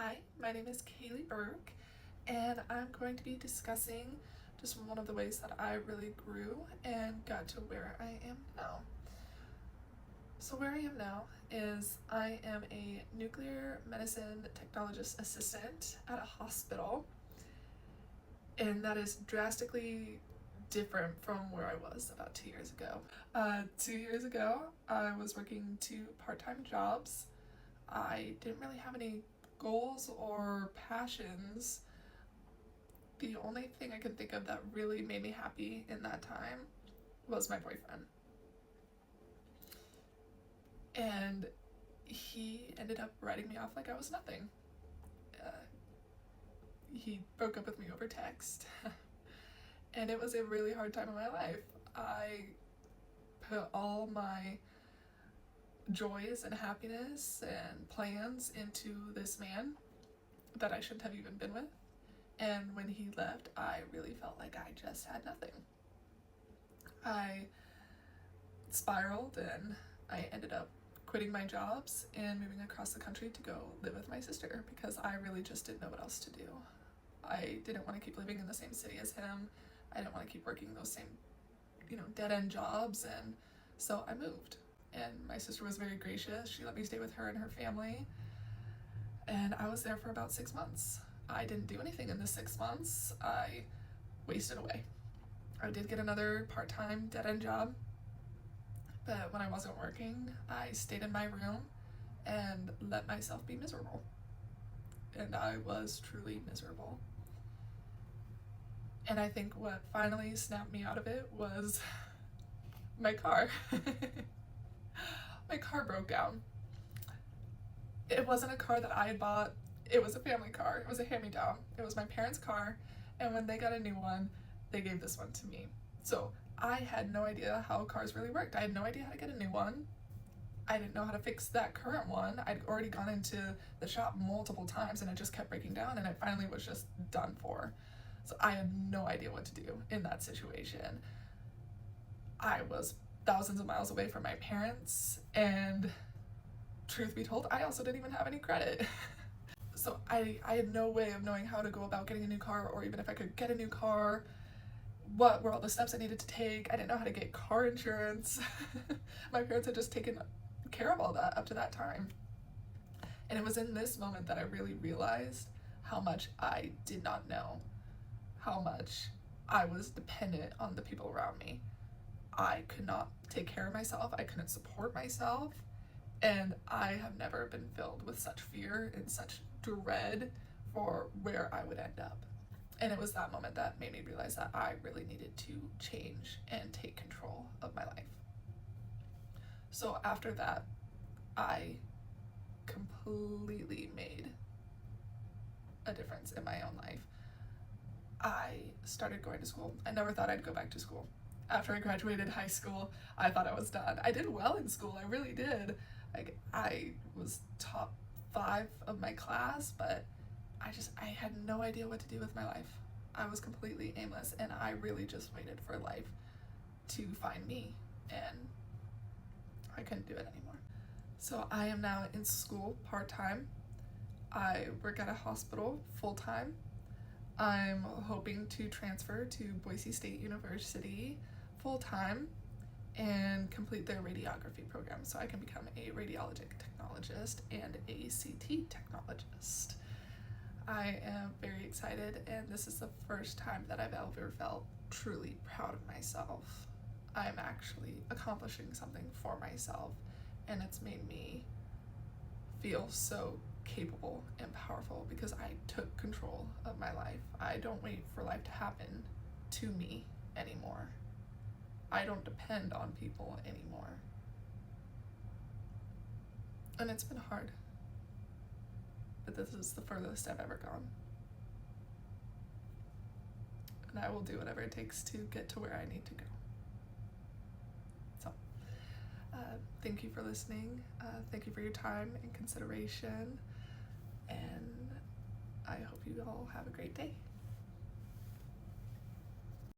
Hi, my name is Kaylee Burke, and I'm going to be discussing just one of the ways that I really grew and got to where I am now. So where I am now is I am a nuclear medicine technologist assistant at a hospital, and that is drastically different from where I was about 2 years ago. 2 years ago, I was working two part-time jobs. I didn't really have any goals or passions. The only thing I can think of that really made me happy in that time was my boyfriend. And he ended up writing me off like I was nothing. Uh, he broke up with me over text. And it was a really hard time in my life. I put all my joys and happiness and plans into this man that I shouldn't have even been with. And when he left, I really felt like I just had nothing. I spiraled and I ended up quitting my jobs and moving across the country to go live with my sister because I really just didn't know what else to do. I didn't want to keep living in the same city as him. I didn't want to keep working those same, dead-end jobs, and so I moved. And my sister was very gracious. She let me stay with her and her family, and I was there for about 6 months. I didn't do anything in the 6 months. I wasted away. I did get another part-time dead-end job, but when I wasn't working, I stayed in my room and let myself be miserable. And I was truly miserable. And I think what finally snapped me out of it was my car. My car broke down. It wasn't a car that I had bought. It was a family car. It was a hand-me-down. It was my parents' car, and when they got a new one, they gave this one to me. So I had no idea how cars really worked. I had no idea how to get a new one. I didn't know how to fix that current one. I'd already gone into the shop multiple times and it just kept breaking down, and it finally was just done for. So I had no idea what to do in that situation. I was thousands of miles away from my parents, and truth be told, I also didn't even have any credit. So I had no way of knowing how to go about getting a new car, or even if I could get a new car, what were all the steps I needed to take. I didn't know how to get car insurance. My parents had just taken care of all that up to that time. And it was in this moment that I really realized how much I did not know, how much I was dependent on the people around me. I could not take care of myself. I couldn't support myself. And I have never been filled with such fear and such dread for where I would end up. And it was that moment that made me realize that I really needed to change and take control of my life. So after that, I completely made a difference in my own life. I started going to school. I never thought I'd go back to school. After I graduated high school, I thought I was done. I did well in school, I really did. I was top 5 of my class, but I had no idea what to do with my life. I was completely aimless, and I really just waited for life to find me, and I couldn't do it anymore. So I am now in school part-time. I work at a hospital full-time. I'm hoping to transfer to Boise State University full-time and complete their radiography program so I can become a radiologic technologist and a CT technologist. I am very excited, and this is the first time that I've ever felt truly proud of myself. I'm actually accomplishing something for myself, and it's made me feel so capable and powerful because I took control of my life. I don't wait for life to happen to me anymore. I don't depend on people anymore. And it's been hard, but this is the furthest I've ever gone. And I will do whatever it takes to get to where I need to go. So, thank you for listening. Thank you for your time and consideration. And I hope you all have a great day.